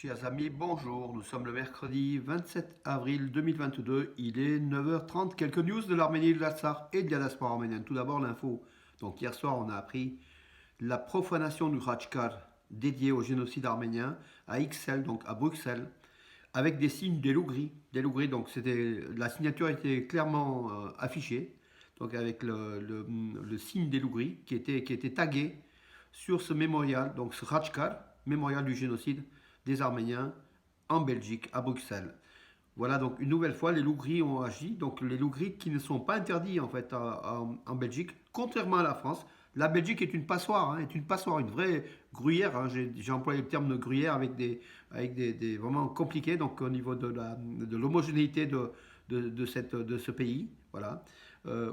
Chers amis, bonjour. Nous sommes le mercredi 27 avril 2022. Il est 9h30. Quelques news de l'Arménie, de l'Artsakh et de la diaspora arménienne. Tout d'abord, l'info. Donc, hier soir, on a appris la profanation du Khachkar dédié au génocide arménien à Ixelles, donc à Bruxelles, avec des signes des loups-gris. Des loups-gris, donc la signature était clairement affichée, donc avec le signe des loups-gris qui était tagué sur ce mémorial, donc ce Khachkar, mémorial du génocide des Arméniens en Belgique, à Bruxelles. Voilà, donc une nouvelle fois, les loups-gris ont agi. Donc les loups-gris qui ne sont pas interdits en fait en Belgique, contrairement à la France. La Belgique est une passoire, est une passoire, une vraie gruyère. J'ai employé le terme de gruyère avec des vraiment compliqués, donc au niveau de l'homogénéité de ce pays, voilà,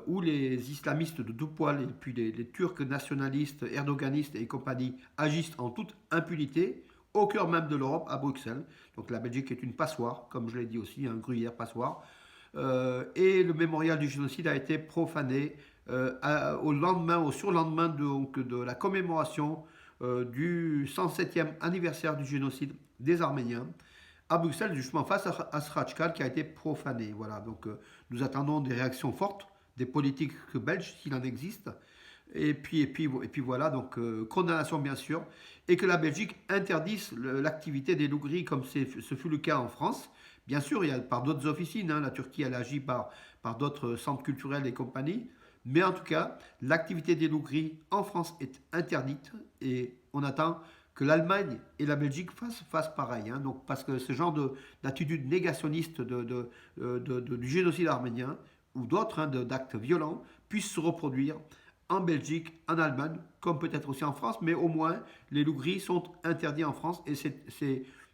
où les islamistes de tout poil et puis les Turcs nationalistes, erdoganistes et compagnie agissent en toute impunité au cœur même de l'Europe, à Bruxelles. Donc la Belgique est une passoire, comme je l'ai dit aussi, un gruyère passoire. Et le mémorial du génocide a été profané au surlendemain de la commémoration du 107e anniversaire du génocide des Arméniens à Bruxelles, justement face à Srachkal qui a été profané. Voilà, donc nous attendons des réactions fortes des politiques belges, s'il en existe. Et puis voilà, donc condamnation bien sûr, et que la Belgique interdise l'activité des loups-gris comme ce fut le cas en France. Bien sûr, il y a par d'autres officines, la Turquie elle agit par d'autres centres culturels et compagnie, mais en tout cas, l'activité des loups-gris en France est interdite et on attend que l'Allemagne et la Belgique fassent pareil. Donc, parce que ce genre d'attitude négationniste du génocide arménien ou d'autres d'actes violents puissent se reproduire en Belgique, en Allemagne, comme peut-être aussi en France, mais au moins les loups gris sont interdits en France et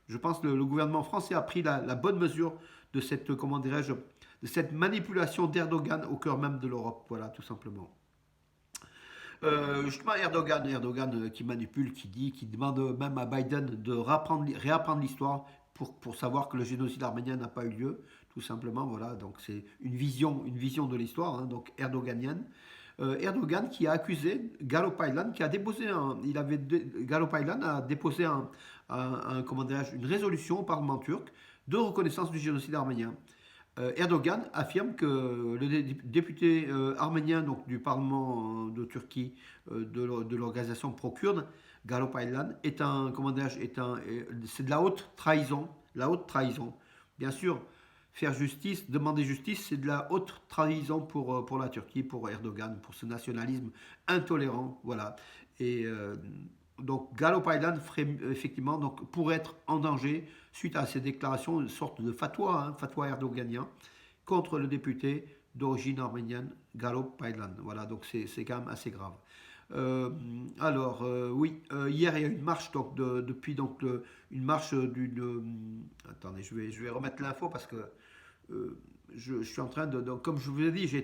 je pense que le gouvernement français a pris la bonne mesure de cette, comment dirais-je, de cette manipulation d'Erdogan au cœur même de l'Europe, voilà, tout simplement. Justement, Erdogan qui manipule, qui demande même à Biden de réapprendre l'histoire pour savoir que le génocide arménien n'a pas eu lieu, tout simplement, voilà, donc c'est une vision de l'histoire, donc erdoganienne. Erdogan qui a accusé Galo Paylan, qui a déposé Galo Paylan a déposé comment une résolution au Parlement turc de reconnaissance du génocide arménien. Erdogan affirme que le député arménien donc, du Parlement de Turquie de l'organisation pro-kurde, Galo Paylan, c'est de la haute trahison. Bien sûr, faire justice, demander justice, c'est de la haute trahison pour la Turquie, pour Erdogan, pour ce nationalisme intolérant, voilà. Et donc Galo Paylan ferait effectivement pour être en danger suite à ces déclarations, une sorte de fatwa, fatwa erdoganien, contre le député d'origine arménienne Galo Paylan. Voilà, donc c'est quand même assez grave. Oui, hier il y a eu une marche une marche attendez, je vais remettre l'info parce que je suis en train donc, comme je vous l'ai dit, j'ai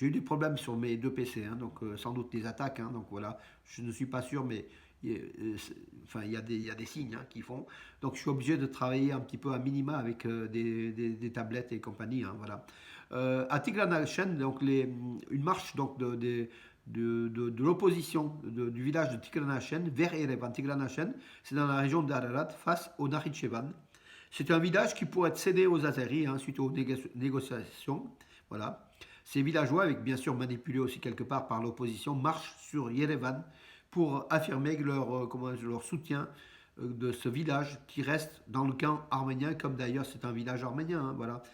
eu des problèmes sur mes deux PC, donc sans doute des attaques, donc voilà, je ne suis pas sûr, mais enfin, il y a des signes qui font. Donc je suis obligé de travailler un petit peu à minima avec des tablettes et compagnie, voilà. À Tigranachen, donc une marche donc de l'opposition du village de Tigranachen vers Erevan. Tigranachen, c'est dans la région d'Ararat face au Nakhichevan. C'est un village qui pourrait être cédé aux Azeris suite aux négociations. Voilà. Ces villageois, avec bien sûr manipulés aussi quelque part par l'opposition, marchent sur Yerevan pour affirmer leur soutien de ce village qui reste dans le camp arménien, comme d'ailleurs c'est un village arménien, voilà,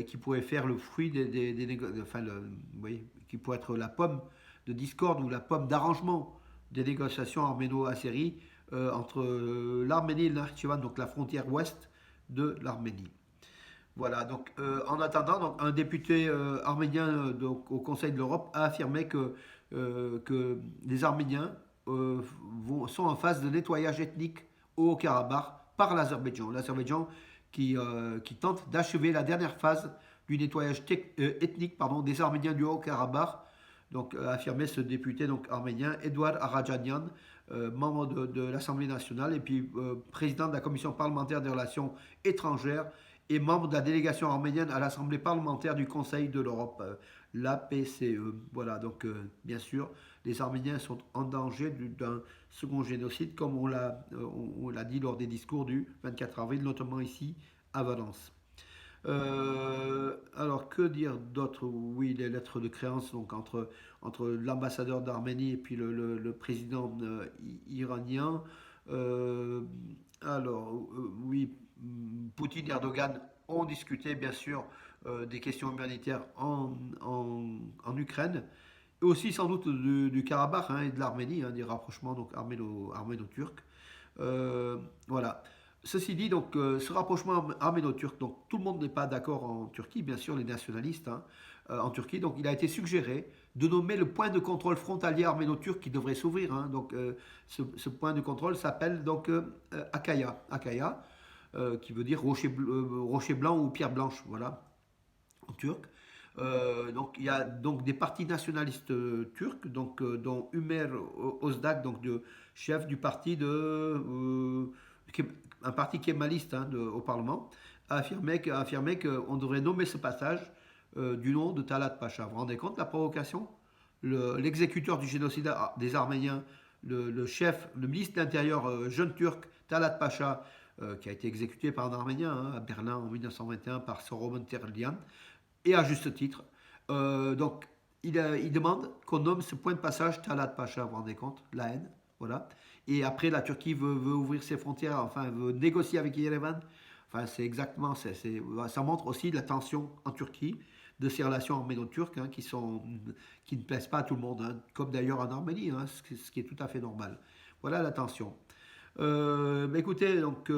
qui pourrait faire le fruit qui pourrait être la pomme de discorde ou la pomme d'arrangement des négociations arméno-azéries entre l'Arménie et le Nakhitchevan, donc la frontière ouest de l'Arménie. Voilà, donc en attendant, donc, un député arménien au Conseil de l'Europe a affirmé que les Arméniens sont en phase de nettoyage ethnique au Haut-Karabakh par l'Azerbaïdjan. L'Azerbaïdjan qui tente d'achever la dernière phase du nettoyage ethnique des Arméniens du Haut-Karabakh. Donc a affirmé ce député arménien, Edouard Arajanian, membre de l'Assemblée nationale et puis président de la commission parlementaire des relations étrangères et membre de la délégation arménienne à l'Assemblée parlementaire du Conseil de l'Europe, l'APCE. Voilà, donc bien sûr, les Arméniens sont en danger d'un second génocide, comme on l'a dit lors des discours du 24 avril, notamment ici à Valence. Alors, que dire d'autre? Oui, les lettres de créance donc, entre l'ambassadeur d'Arménie et puis le président iranien. Euh, oui, Poutine et Erdogan ont discuté, bien sûr, des questions humanitaires en Ukraine, et aussi sans doute du Karabakh hein, et de l'Arménie, hein, des rapprochements donc arméno-turcs. Voilà. Ceci dit, donc, ce rapprochement arméno-turc, donc tout le monde n'est pas d'accord en Turquie, bien sûr, les nationalistes hein, en Turquie, donc il a été suggéré de nommer le point de contrôle frontalier arméno-turc qui devrait s'ouvrir. Hein, donc, ce point de contrôle s'appelle donc Akaya, Akaya qui veut dire rocher blanc ou pierre blanche, voilà, en turc. Donc il y a donc des partis nationalistes turcs, donc dont Umer Ozdag, donc chef du parti un parti kémaliste hein, au Parlement, a affirmé qu'on devrait nommer ce passage du nom de Talat Pacha. Vous vous rendez compte de la provocation? L'exécuteur du génocide des Arméniens, le chef, le ministre de l'Intérieur jeune turc, Talat Pacha, qui a été exécuté par un Arménien hein, à Berlin en 1921 par Soroman Terlian, et à juste titre. Donc, il demande qu'on nomme ce point de passage Talat Pacha, vous vous rendez compte? La haine, voilà. Et après, la Turquie veut ouvrir ses frontières, enfin, veut négocier avec Yerevan. Enfin, c'est exactement, ça montre aussi la tension en Turquie de ces relations arméno-turques hein, qui ne plaisent pas à tout le monde, hein, comme d'ailleurs en Arménie, hein, ce qui est tout à fait normal. Voilà la tension. Écoutez, donc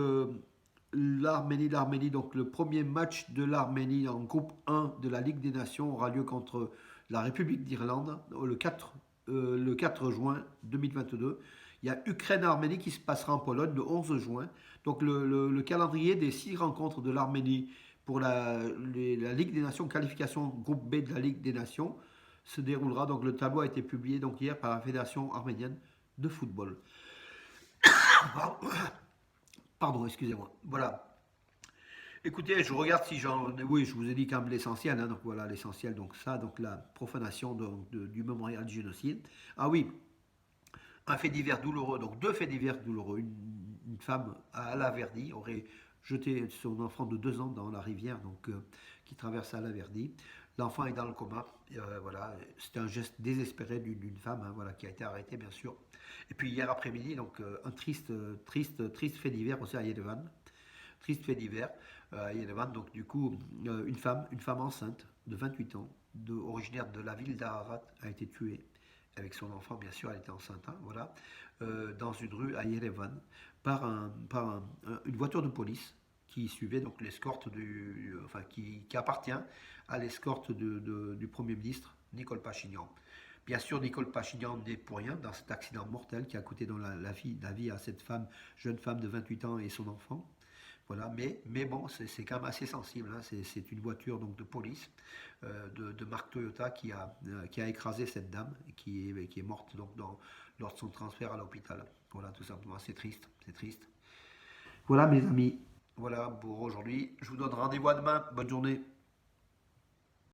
l'Arménie, donc le premier match de l'Arménie en groupe 1 de la Ligue des Nations aura lieu contre la République d'Irlande le 4 juin 2022. Il y a Ukraine-Arménie qui se passera en Pologne le 11 juin. Donc le calendrier des 6 rencontres de l'Arménie pour la Ligue des Nations, qualification groupe B de la Ligue des Nations, se déroulera. Donc le tableau a été publié donc hier par la Fédération arménienne de football. Pardon, excusez-moi. Voilà. Écoutez, je regarde si j'en. Oui, je vous ai dit quand même l'essentiel. Hein, donc voilà, l'essentiel. Donc ça, donc la profanation du mémorial du génocide. Ah oui, un fait divers douloureux. Donc deux faits divers douloureux. Une femme à Alaverdi aurait jeté son enfant de 2 ans dans la rivière, donc qui traverse Alaverdi. L'enfant est dans le coma. Voilà, c'était un geste désespéré d'une femme, hein, voilà, qui a été arrêtée, bien sûr. Et puis hier après-midi, donc un triste fait divers aussi à Yerevan. Triste fait divers à Yerevan. Donc du coup, une femme enceinte de 28 ans, originaire de la ville d'Ararat, a été tuée avec son enfant, bien sûr, elle était enceinte, hein, voilà, dans une rue à Yerevan, par une voiture de police qui suivait donc l'escorte qui appartient à l'escorte du Premier ministre Nicole Pachinian. Bien sûr, Nicole Pachinian n'est pour rien dans cet accident mortel qui a coûté dans la vie à cette jeune femme de 28 ans et son enfant. Voilà, mais bon, c'est quand même assez sensible. Hein. C'est une voiture donc, de police de marque Toyota qui a écrasé cette dame et qui est morte donc, lors de son transfert à l'hôpital. Voilà, tout simplement, c'est triste, c'est triste. Voilà mes amis, voilà pour aujourd'hui. Je vous donne rendez-vous à demain. Bonne journée.